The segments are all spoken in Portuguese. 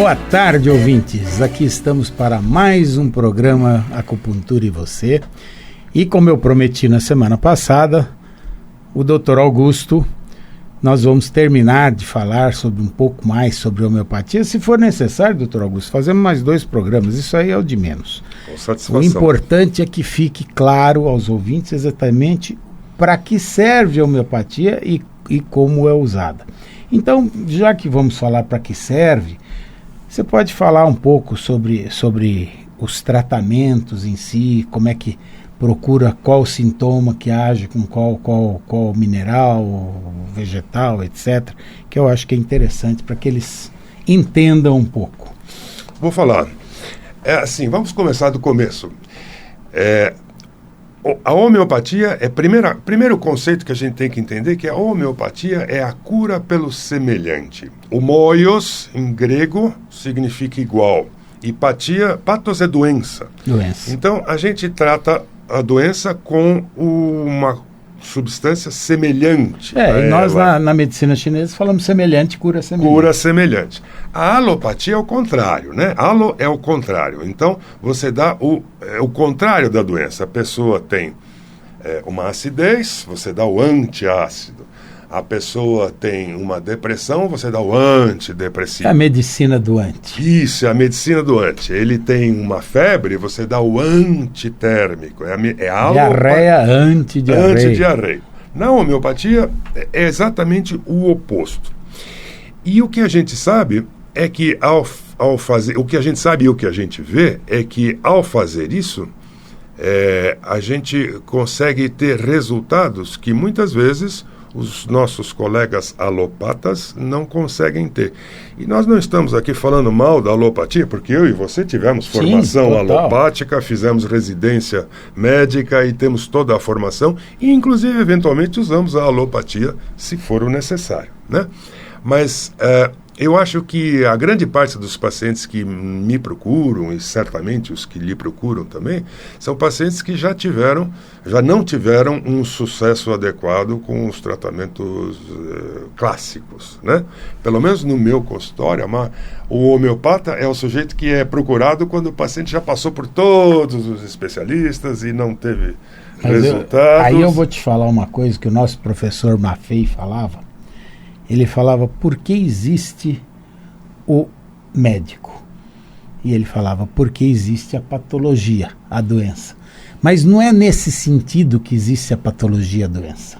Boa tarde, ouvintes. Aqui estamos para mais um programa Acupuntura e Você. E como eu prometi na semana passada, o Dr. Augusto, nós vamos terminar de falar sobre um pouco mais sobre homeopatia. Se for necessário, Dr. Augusto, fazemos mais 2 programas. Isso aí é o de menos. Com satisfação. O importante é que fique claro aos ouvintes exatamente para que serve a homeopatia e como é usada. Então, já que vamos falar para que serve, você pode falar um pouco sobre os tratamentos em si, como é que procura qual sintoma que age com qual mineral, vegetal, etc., que eu acho que é interessante para que eles entendam um pouco. Vou falar. Vamos começar do começo. A homeopatia é primeiro conceito que a gente tem que entender, que a homeopatia é a cura pelo semelhante. Homoios, em grego, significa igual. E patos é doença. Então, a gente trata a doença com uma substância semelhante. E nós na medicina chinesa falamos semelhante, cura semelhante. Cura semelhante. A alopatia é o contrário, né? Alo é o contrário. Então, você dá o contrário da doença. A pessoa tem uma acidez, você dá o antiácido. A pessoa tem uma depressão, você dá o antidepressivo. É a medicina do anti. Isso, é a medicina do anti. Ele tem uma febre, você dá o antitérmico. Diarreia, antidiarreia. Na homeopatia, é exatamente o oposto. E o que a gente sabe é que ao fazer... O que a gente sabe e o que a gente vê é que ao fazer isso, a gente consegue ter resultados que muitas vezes os nossos colegas alopatas não conseguem ter. E nós não estamos aqui falando mal da alopatia, porque eu e você tivemos formação alopática, fizemos residência médica e temos toda a formação, e inclusive, eventualmente, usamos a alopatia se for o necessário, né? Mas eu acho que a grande parte dos pacientes que me procuram, e certamente os que lhe procuram também, são pacientes que já não tiveram um sucesso adequado com os tratamentos clássicos, né? Pelo menos no meu consultório, o homeopata é o sujeito que é procurado quando o paciente já passou por todos os especialistas e não teve resultados. Aí eu vou te falar uma coisa que o nosso professor Maffei falava. Ele falava, por que existe o médico? E ele falava, porque existe a patologia, a doença. Mas não é nesse sentido que existe a patologia, a doença.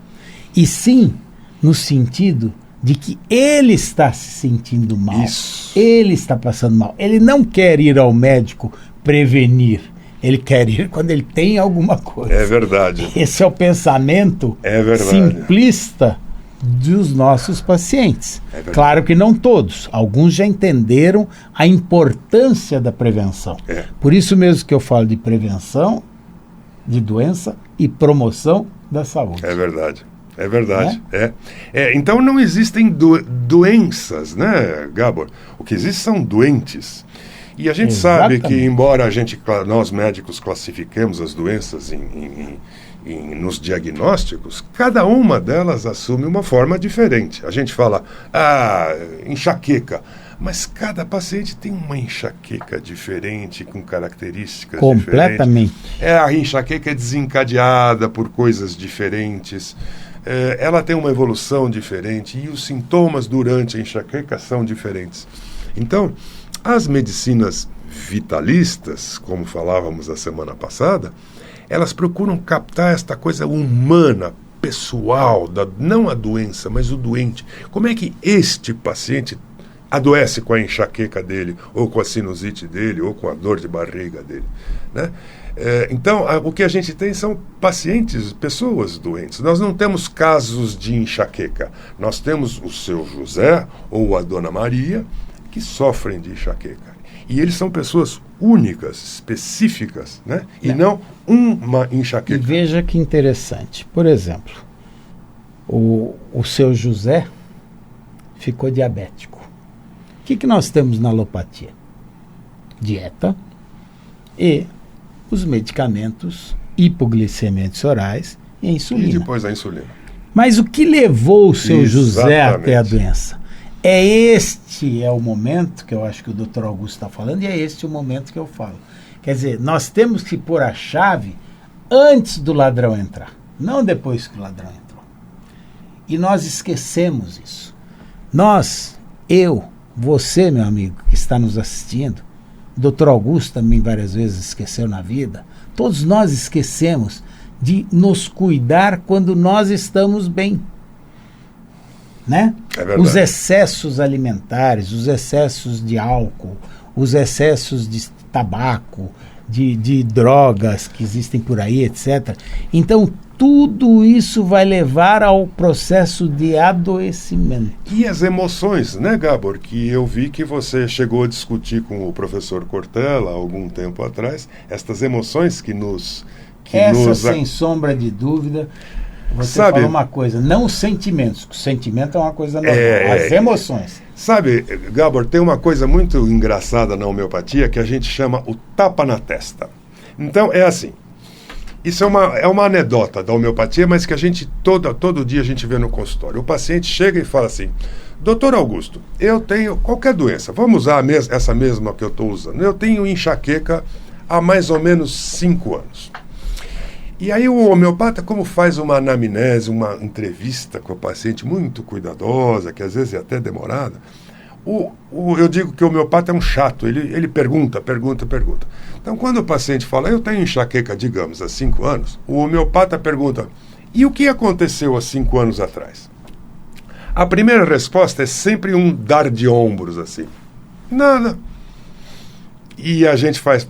E sim no sentido de que ele está se sentindo mal. Isso. Ele está passando mal. Ele não quer ir ao médico prevenir. Ele quer ir quando ele tem alguma coisa. É verdade. Esse é o pensamento simplista dos nossos pacientes. Claro que não todos. Alguns já entenderam a importância da prevenção. Por isso mesmo que eu falo de prevenção de doença e promoção da saúde. É verdade. É verdade. Então não existem doenças, né, Gabor? O que existe são doentes. E a gente sabe que, embora nós médicos classifiquemos as doenças nos diagnósticos, cada uma delas assume uma forma diferente. A gente fala, enxaqueca, mas cada paciente tem uma enxaqueca diferente, com características completamente diferentes. A enxaqueca é desencadeada por coisas diferentes, ela tem uma evolução diferente e os sintomas durante a enxaqueca são diferentes. Então, as medicinas vitalistas, como falávamos a semana passada, elas procuram captar esta coisa humana, pessoal, não a doença, mas o doente. Como é que este paciente adoece com a enxaqueca dele, ou com a sinusite dele, ou com a dor de barriga dele, né? Então, o que a gente tem são pacientes, pessoas doentes. Nós não temos casos de enxaqueca. Nós temos o seu José ou a Dona Maria, que sofrem de enxaqueca. E eles são pessoas únicas, específicas, né? E não uma enxaqueca. E veja que interessante. Por exemplo, o seu José ficou diabético. O que nós temos na alopatia? Dieta e os medicamentos hipoglicemiantes orais e a insulina. E depois a insulina. Mas o que levou o seu José até a doença? Este é o momento que eu acho que o Dr. Augusto está falando, e é este o momento que eu falo. Quer dizer, nós temos que pôr a chave antes do ladrão entrar, não depois que o ladrão entrou. E nós esquecemos isso. Nós, eu, você, meu amigo, que está nos assistindo, o Dr. Augusto também várias vezes esqueceu na vida, todos nós esquecemos de nos cuidar quando nós estamos bem. Né? Os excessos alimentares, os excessos de álcool, os excessos de tabaco, de drogas que existem por aí, etc. Então, tudo isso vai levar ao processo de adoecimento. E as emoções, né, Gabor? Que eu vi que você chegou a discutir com o professor Cortella há algum tempo atrás, estas emoções que nos... sem sombra de dúvida... Você falou uma coisa, não os sentimentos. O sentimento é uma coisa normal, as emoções. Sabe, Gabor, tem uma coisa muito engraçada na homeopatia que a gente chama o tapa na testa. Então, é assim, isso é uma anedota da homeopatia, mas que a gente, todo dia a gente vê no consultório. O paciente chega e fala assim, doutor Augusto, eu tenho qualquer doença, vamos usar essa mesma que eu estou usando. Eu tenho enxaqueca há mais ou menos 5 anos. E aí o homeopata, como faz uma anamnese, uma entrevista com o paciente muito cuidadosa, que às vezes é até demorada, eu digo que o homeopata é um chato, ele pergunta. Então, quando o paciente fala, eu tenho enxaqueca, digamos, há 5 anos, o homeopata pergunta, e o que aconteceu há 5 anos atrás? A primeira resposta é sempre um dar de ombros, assim. Nada. E a gente faz,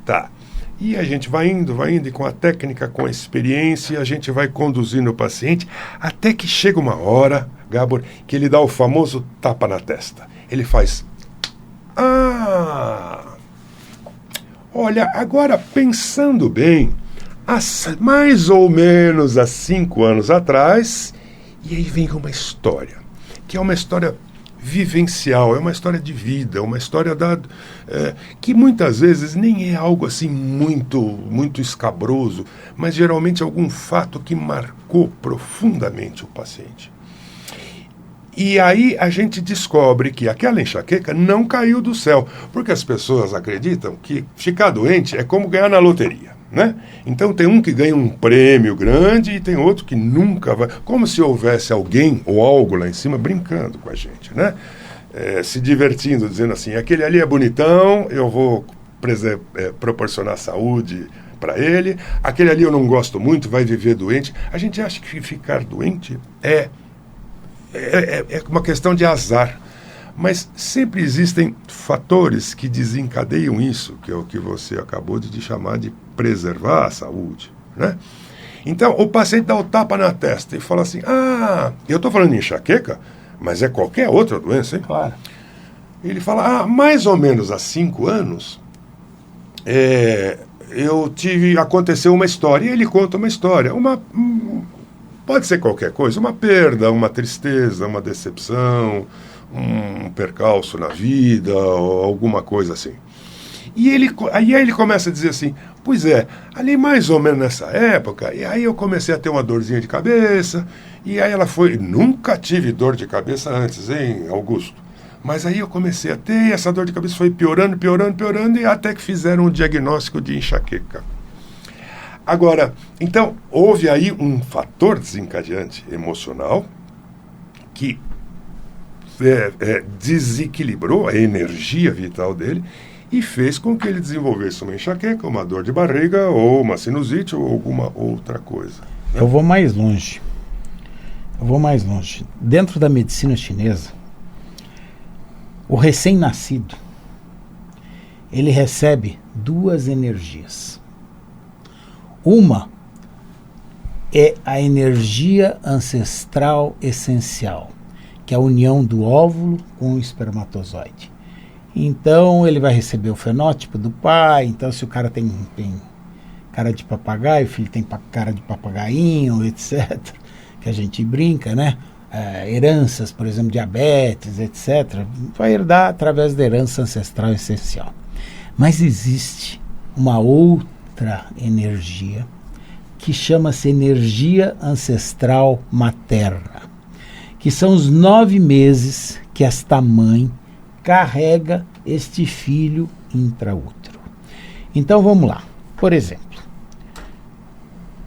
tá. E a gente vai indo, e com a técnica, com a experiência, a gente vai conduzindo o paciente, até que chega uma hora, Gabor, que ele dá o famoso tapa na testa. Ele faz, olha, agora pensando bem, mais ou menos há 5 anos atrás, e aí vem uma história, que é uma história vivencial, é uma história de vida, uma história que muitas vezes nem é algo assim muito escabroso, mas geralmente é algum fato que marcou profundamente o paciente. E aí a gente descobre que aquela enxaqueca não caiu do céu, porque as pessoas acreditam que ficar doente é como ganhar na loteria, né? Então tem um que ganha um prêmio grande e tem outro que nunca vai, como se houvesse alguém ou algo lá em cima brincando com a gente, né? Se divertindo, dizendo assim, aquele ali é bonitão, eu vou proporcionar saúde para ele, aquele ali eu não gosto muito, vai viver doente. A gente acha que ficar doente é uma questão de azar, mas sempre existem fatores que desencadeiam isso, que é o que você acabou de chamar de preservar a saúde, né? Então, o paciente dá o tapa na testa e fala assim, eu estou falando de enxaqueca, mas é qualquer outra doença, hein? Claro. Ele fala, mais ou menos há 5 anos, aconteceu uma história, e ele conta uma história, pode ser qualquer coisa, uma perda, uma tristeza, uma decepção, um percalço na vida, ou alguma coisa assim. E aí ele começa a dizer assim, pois é, ali mais ou menos nessa época, e aí eu comecei a ter uma dorzinha de cabeça, e aí ela foi, nunca tive dor de cabeça antes, hein, Augusto? Mas aí eu comecei a ter, e essa dor de cabeça foi piorando, e até que fizeram um diagnóstico de enxaqueca. Agora, então, houve aí um fator desencadeante emocional que desequilibrou a energia vital dele e fez com que ele desenvolvesse uma enxaqueca, uma dor de barriga, ou uma sinusite, ou alguma outra coisa, né? Eu vou mais longe. Dentro da medicina chinesa, o recém-nascido, ele recebe 2 energias. Uma é a energia ancestral essencial, que é a união do óvulo com o espermatozoide. Então, ele vai receber o fenótipo do pai. Então, se o cara tem cara de papagaio, o filho tem cara de papagainho, etc., que a gente brinca, né? Heranças, por exemplo, diabetes, etc., vai herdar através da herança ancestral essencial. Mas existe uma outra energia que chama-se energia ancestral materna, que são os 9 meses que esta mãe carrega este filho intraútero. Então vamos lá. Por exemplo,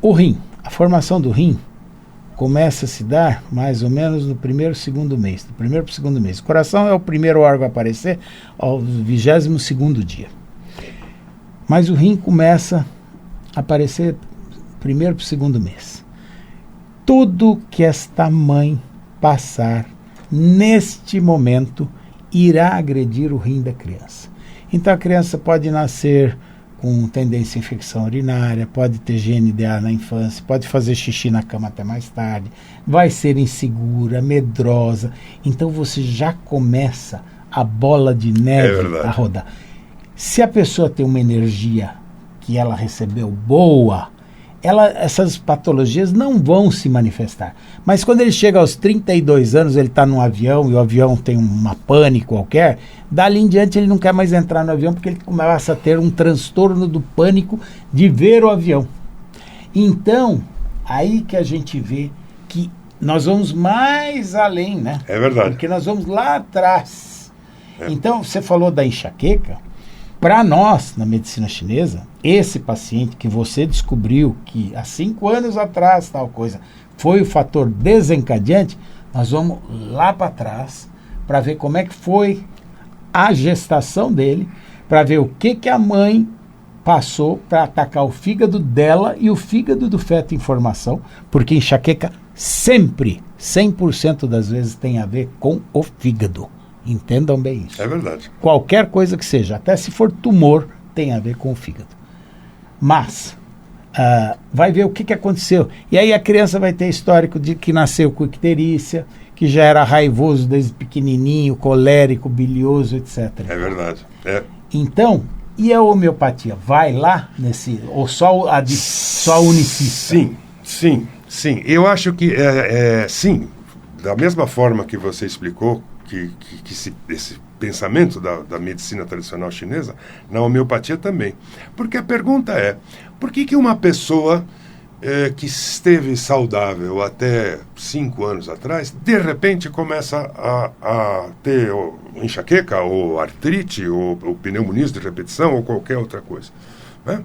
o rim, a formação do rim começa a se dar mais ou menos no primeiro para o segundo mês. O coração é o primeiro órgão a aparecer ao 22º dia. Mas o rim começa a aparecer primeiro para o segundo mês. Tudo que esta mãe passar neste momento irá agredir o rim da criança. Então a criança pode nascer com tendência à infecção urinária, pode ter GNDA na infância, pode fazer xixi na cama até mais tarde, vai ser insegura, medrosa. Então você já começa a bola de neve a rodar. Se a pessoa tem uma energia que ela recebeu boa, essas patologias não vão se manifestar. Mas quando ele chega aos 32 anos, ele está num avião e o avião tem uma pane qualquer, dali em diante ele não quer mais entrar no avião porque ele começa a ter um transtorno do pânico de ver o avião. Então, aí que a gente vê que nós vamos mais além, né? É verdade. Porque nós vamos lá atrás. Então, você falou da enxaqueca. Para nós, na medicina chinesa, esse paciente que você descobriu que há 5 anos atrás tal coisa foi o fator desencadeante, nós vamos lá para trás para ver como é que foi a gestação dele, para ver o que a mãe passou para atacar o fígado dela e o fígado do feto em formação, porque enxaqueca sempre, 100% das vezes tem a ver com o fígado. Entendam bem isso. É verdade. Qualquer coisa que seja, até se for tumor, tem a ver com o fígado. Mas, vai ver o que aconteceu. E aí a criança vai ter histórico de que nasceu com icterícia, que já era raivoso desde pequenininho, colérico, bilioso, etc. É verdade. Então, e a homeopatia? Vai lá nesse... Ou só a unicista? Sim. Eu acho que, sim, da mesma forma que você explicou, que esse pensamento da medicina tradicional chinesa, na homeopatia também. Porque a pergunta é, por que uma pessoa que esteve saudável até 5 anos atrás, de repente começa a ter enxaqueca, ou artrite, ou pneumonia de repetição, ou qualquer outra coisa? Né?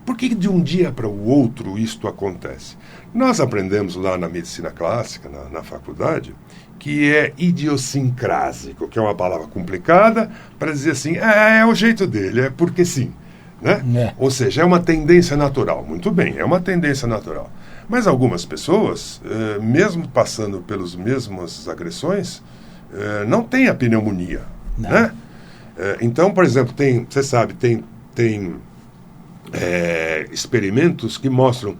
Por que de um dia para o outro isto acontece? Nós aprendemos lá na medicina clássica, na faculdade, que é idiosincrásico, que é uma palavra complicada para dizer assim, é o jeito dele, é porque sim. Né? Ou seja, é uma tendência natural. Muito bem, é uma tendência natural. Mas algumas pessoas, mesmo passando pelas mesmas agressões, não têm a pneumonia. Né? Então, por exemplo, você sabe, tem experimentos que mostram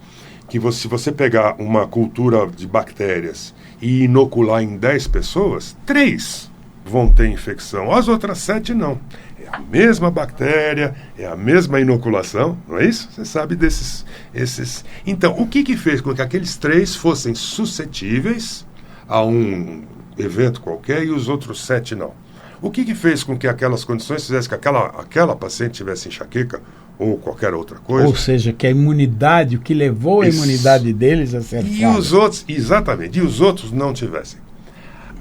que se você pegar uma cultura de bactérias e inocular em 10 pessoas, 3 vão ter infecção, as outras 7 não. É a mesma bactéria, é a mesma inoculação, não é isso? Você sabe esses... Então, o que fez com que aqueles 3 fossem suscetíveis a um evento qualquer e os outros 7 não? O que fez com que aquelas condições fizessem que aquela paciente tivesse enxaqueca ou qualquer outra coisa? Ou seja, que a imunidade, o que levou a imunidade deles a ser e os outros, exatamente, e os outros não tivessem.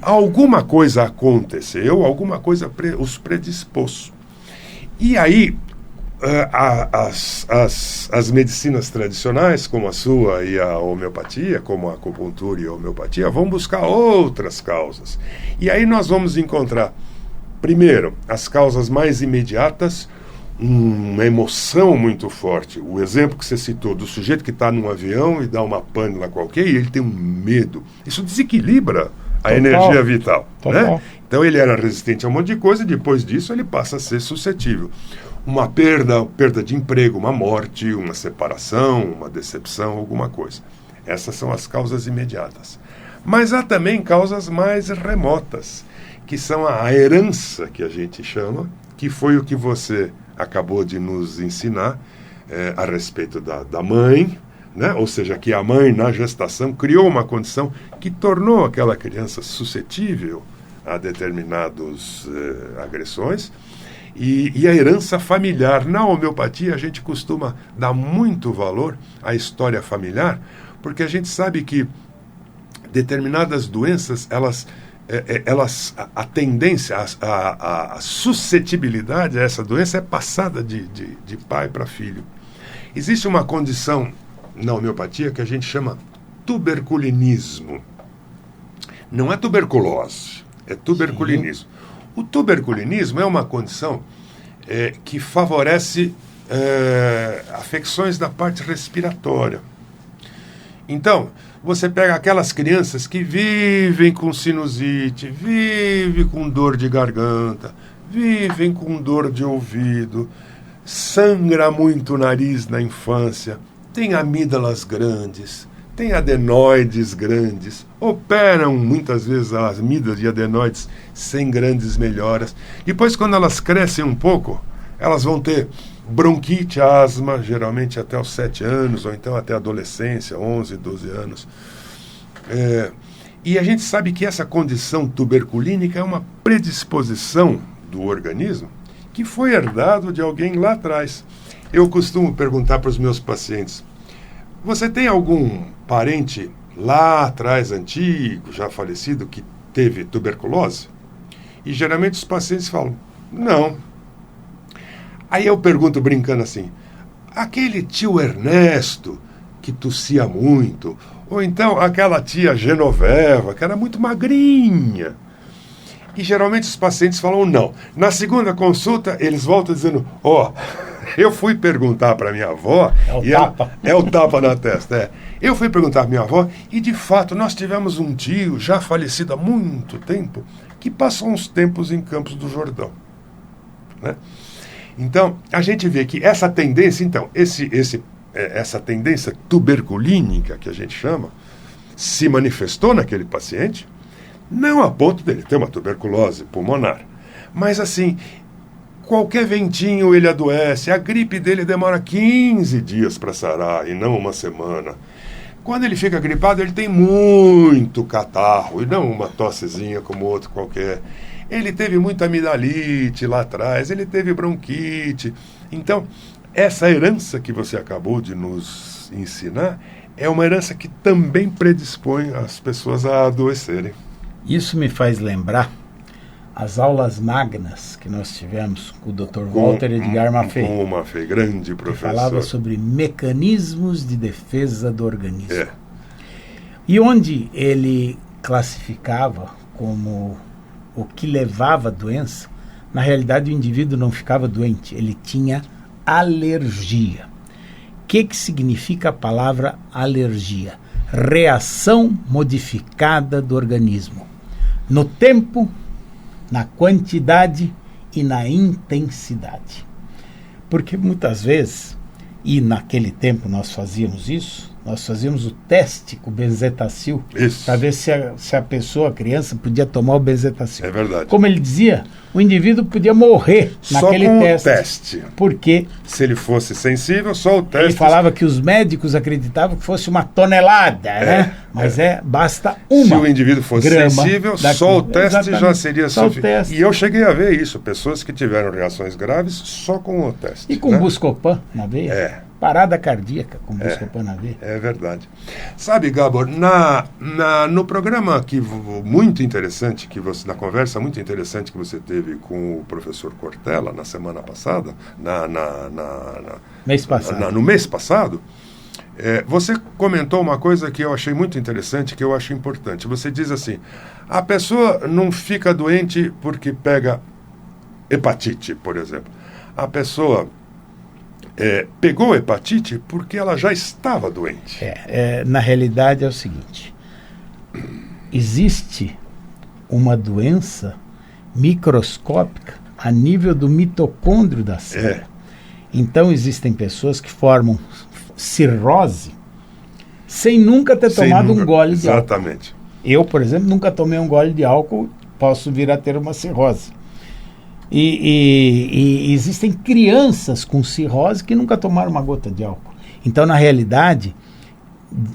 Alguma coisa aconteceu, alguma coisa os predispôs. E aí, as medicinas tradicionais, como a sua e a homeopatia, como a acupuntura e a homeopatia, vão buscar outras causas. E aí nós vamos encontrar, primeiro, as causas mais imediatas, uma emoção muito forte. O exemplo que você citou do sujeito que está num avião e dá uma pane lá qualquer e ele tem um medo. Isso desequilibra a energia vital. Né? Então ele era resistente a um monte de coisa e depois disso ele passa a ser suscetível. Uma perda de emprego, uma morte, uma separação, uma decepção, alguma coisa. Essas são as causas imediatas. Mas há também causas mais remotas, que são a herança, que a gente chama, que foi o que você acabou de nos ensinar a respeito da mãe, né? Ou seja, que a mãe na gestação criou uma condição que tornou aquela criança suscetível a determinadas agressões, e a herança familiar. Na homeopatia a gente costuma dar muito valor à história familiar, porque a gente sabe que determinadas doenças, a tendência, a suscetibilidade a essa doença é passada de pai para filho. Existe uma condição na homeopatia que a gente chama tuberculinismo. Não é tuberculose, é tuberculinismo. Sim. O tuberculinismo é uma condição que favorece afecções da parte respiratória. Então, você pega aquelas crianças que vivem com sinusite, vivem com dor de garganta, vivem com dor de ouvido, sangra muito o nariz na infância, tem amígdalas grandes, tem adenoides grandes, operam muitas vezes as amígdalas e adenoides sem grandes melhoras. Depois, quando elas crescem um pouco, elas vão ter bronquite, asma, geralmente até os 7 anos, ou então até a adolescência, 11, 12 anos. E a gente sabe que essa condição tuberculínica é uma predisposição do organismo que foi herdado de alguém lá atrás. Eu costumo perguntar para os meus pacientes: você tem algum parente lá atrás, antigo, já falecido, que teve tuberculose? E geralmente os pacientes falam: não. Aí eu pergunto brincando assim: aquele tio Ernesto que tossia muito, ou então aquela tia Genoveva que era muito magrinha? E geralmente os pacientes falam não. Na segunda consulta eles voltam dizendo: eu fui perguntar para minha avó, é o tapa na testa, eu fui perguntar para minha avó e de fato nós tivemos um tio já falecido há muito tempo que passou uns tempos em Campos do Jordão, né? Então, a gente vê que essa tendência, essa tendência tuberculínica, que a gente chama, se manifestou naquele paciente, não a ponto dele ter uma tuberculose pulmonar, mas assim, qualquer ventinho ele adoece, a gripe dele demora 15 dias para sarar e não uma semana. Quando ele fica gripado, ele tem muito catarro, e não uma tossezinha como outro qualquer. Ele teve muita amidalite lá atrás, ele teve bronquite. Então, essa herança que você acabou de nos ensinar é uma herança que também predispõe as pessoas a adoecerem. Isso me faz lembrar as aulas magnas que nós tivemos com o Dr. Walter Edgar Maffei. Com o Maffei, grande professor. Que falava sobre mecanismos de defesa do organismo. E onde ele classificava como o que levava à doença, na realidade o indivíduo não ficava doente, ele tinha alergia. O que significa a palavra alergia? Reação modificada do organismo. No tempo, na quantidade e na intensidade. Porque muitas vezes, e naquele tempo nós fazíamos isso, nós fazíamos o teste com o benzetacil para ver se a pessoa, a criança, podia tomar o benzetacil. É verdade. Como ele dizia, o indivíduo podia morrer naquele teste. Só com o teste. Porque se ele fosse sensível, só o teste. Ele falava que os médicos acreditavam que fosse uma tonelada, né? Mas basta uma. Se o indivíduo fosse sensível, só o teste já seria suficiente. E eu cheguei a ver isso, pessoas que tiveram reações graves só com o teste. E com Buscopan na veia. Parada cardíaca com Buscopan na veia. É verdade. Sabe, Gabor, no programa muito interessante na conversa muito interessante que você teve com o professor Cortella na semana passada, no mês passado, você comentou uma coisa que eu achei muito interessante, que eu acho importante. Você diz assim: a pessoa não fica doente porque pega hepatite, por exemplo. A pessoa pegou hepatite porque ela já estava doente. Na realidade é o seguinte: existe uma doença microscópica a nível do mitocôndrio da célula. Então existem pessoas que formam cirrose sem nunca ter tomado um gole de álcool. Exatamente. Eu, por exemplo, nunca tomei um gole de álcool, posso vir a ter uma cirrose. E existem crianças com cirrose que nunca tomaram uma gota de álcool. Então, na realidade,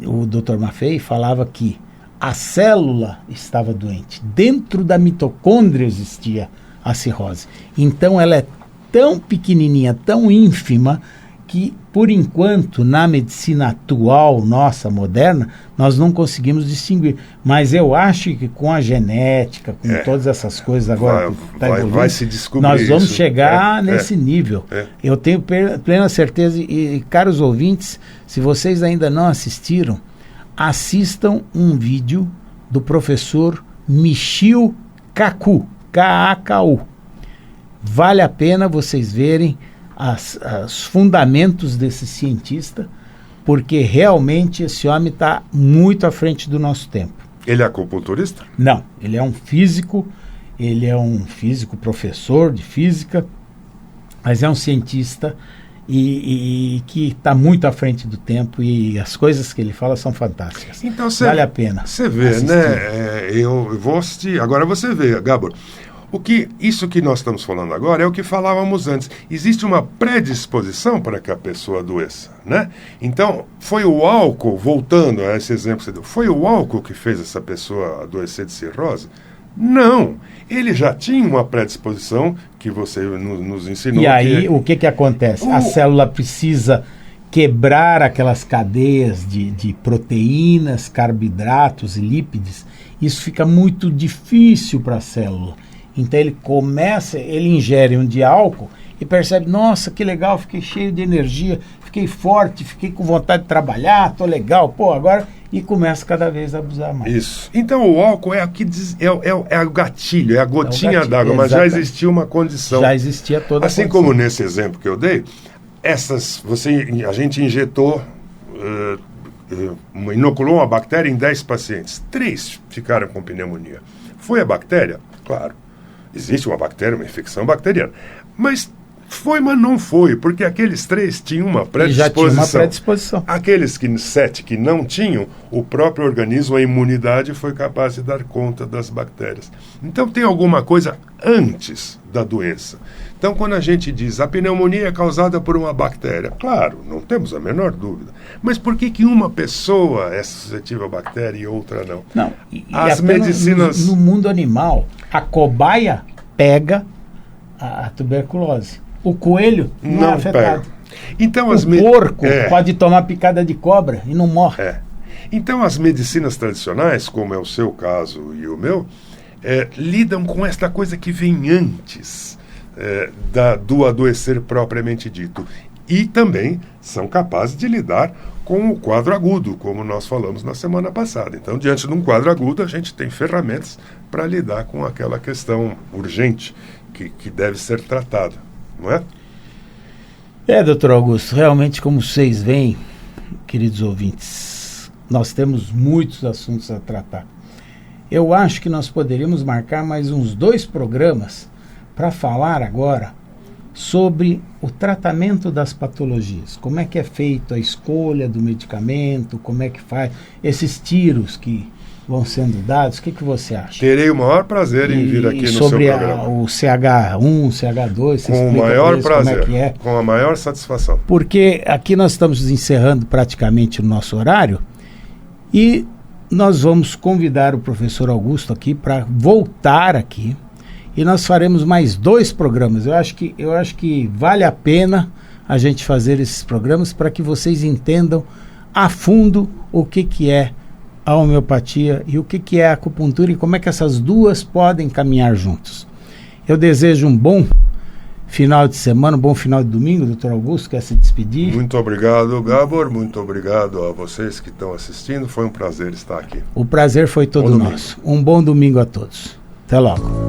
o Dr. Maffei falava que a célula estava doente. Dentro da mitocôndria existia a cirrose. Então, ela é tão pequenininha, tão ínfima, que, por enquanto, na medicina atual, nossa, moderna, nós não conseguimos distinguir. Mas eu acho que com a genética, com todas essas coisas agora vai se descobrir, nós vamos isso. chegar nesse nível. Eu tenho plena certeza, e caros ouvintes, se vocês ainda não assistiram, assistam um vídeo do professor Michio Kaku, K-A-K-U. Vale a pena vocês verem os fundamentos desse cientista, porque realmente esse homem está muito à frente do nosso tempo. Ele é acupunturista? Não, ele é um físico professor de física, mas é um cientista e que está muito à frente do tempo, e as coisas que ele fala são fantásticas. Então, vale a pena. Você vê, assistir. Né? Eu vou assistir. Agora você vê, Gabor. Isso que nós estamos falando agora é o que falávamos antes. Existe uma predisposição para que a pessoa adoeça, né? Então, foi o álcool, voltando a esse exemplo que você deu, foi o álcool que fez essa pessoa adoecer de cirrose? Não. Ele já tinha uma predisposição que você nos ensinou. E aí, o que acontece? A célula precisa quebrar aquelas cadeias de proteínas, carboidratos e lípides. Isso fica muito difícil para a célula. Então ele ingere um de álcool e percebe, nossa, que legal, fiquei cheio de energia, fiquei forte, fiquei com vontade de trabalhar, tô legal, agora... E começa cada vez a abusar mais. Isso. Então o álcool é o gatilho, é a gotinha d'água, mas já existia uma condição. Já existia toda a condição. Como nesse exemplo que eu dei, a gente injetou, inoculou uma bactéria em 10 pacientes. 3 ficaram com pneumonia. Foi a bactéria? Claro. Existe uma bactéria, uma infecção bacteriana. Mas não foi, porque aqueles 3 tinham uma predisposição. Já tinha uma predisposição. Aqueles 7 que não tinham, o próprio organismo, a imunidade, foi capaz de dar conta das bactérias. Então tem alguma coisa antes da doença. Então quando a gente diz a pneumonia é causada por uma bactéria, claro, não temos a menor dúvida. Mas por que uma pessoa é suscetível à bactéria e outra não? Não, as medicinas... No mundo animal, a cobaia pega a tuberculose. O coelho não é afetado. Pega. Então, o porco pode tomar picada de cobra e não morre. Então as medicinas tradicionais, como é o seu caso e o meu, lidam com esta coisa que vem antes do adoecer propriamente dito. E também são capazes de lidar com o quadro agudo, como nós falamos na semana passada. Então, diante de um quadro agudo, a gente tem ferramentas para lidar com aquela questão urgente que deve ser tratada, não é? Doutor Augusto, realmente, como vocês veem, queridos ouvintes, nós temos muitos assuntos a tratar. Eu acho que nós poderíamos marcar mais uns 2 programas para falar agora sobre o tratamento das patologias. Como é que é feito a escolha do medicamento, como é que faz esses tiros que vão sendo dados. O que você acha? Terei o maior prazer em vir aqui no seu programa. Sobre o CH1, CH2, você com o maior prazer, como é que é. Com a maior satisfação. Porque aqui nós estamos encerrando praticamente o nosso horário e nós vamos convidar o professor Augusto aqui para voltar aqui e nós faremos mais 2 programas. Eu acho que vale a pena a gente fazer esses programas para que vocês entendam a fundo o que é a homeopatia e o que é a acupuntura e como é que essas duas podem caminhar juntos. Eu desejo um bom final de semana, um bom final de domingo. Doutor Augusto, quer se despedir? Muito obrigado, Gabor. Muito obrigado a vocês que estão assistindo. Foi um prazer estar aqui. O prazer foi todo nosso. Um bom domingo a todos. Até logo.